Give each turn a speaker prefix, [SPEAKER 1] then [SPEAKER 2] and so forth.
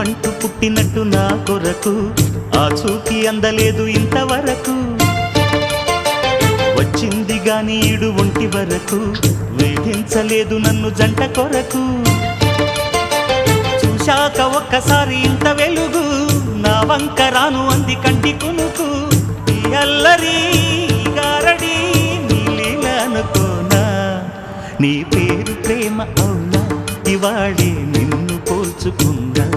[SPEAKER 1] నువ్వంటూ పుట్టినట్టు నా కొరకు ఆ చూకి అందలేదు ఇంతవరకు వచ్చింది గాని ఈడు ఒంటి వరకు వేధించలేదు నన్ను జంట కొరకు చూశాక ఒక్కసారి ఇంత వెలుగు నా వంక రాను అంది కంటి కునుకు ఈ అల్లరి గారడి నీ లీల అనుకోనా నీ పేరు ప్రేమ అవునా ఇవాళే నిన్ను పోల్చుకుందా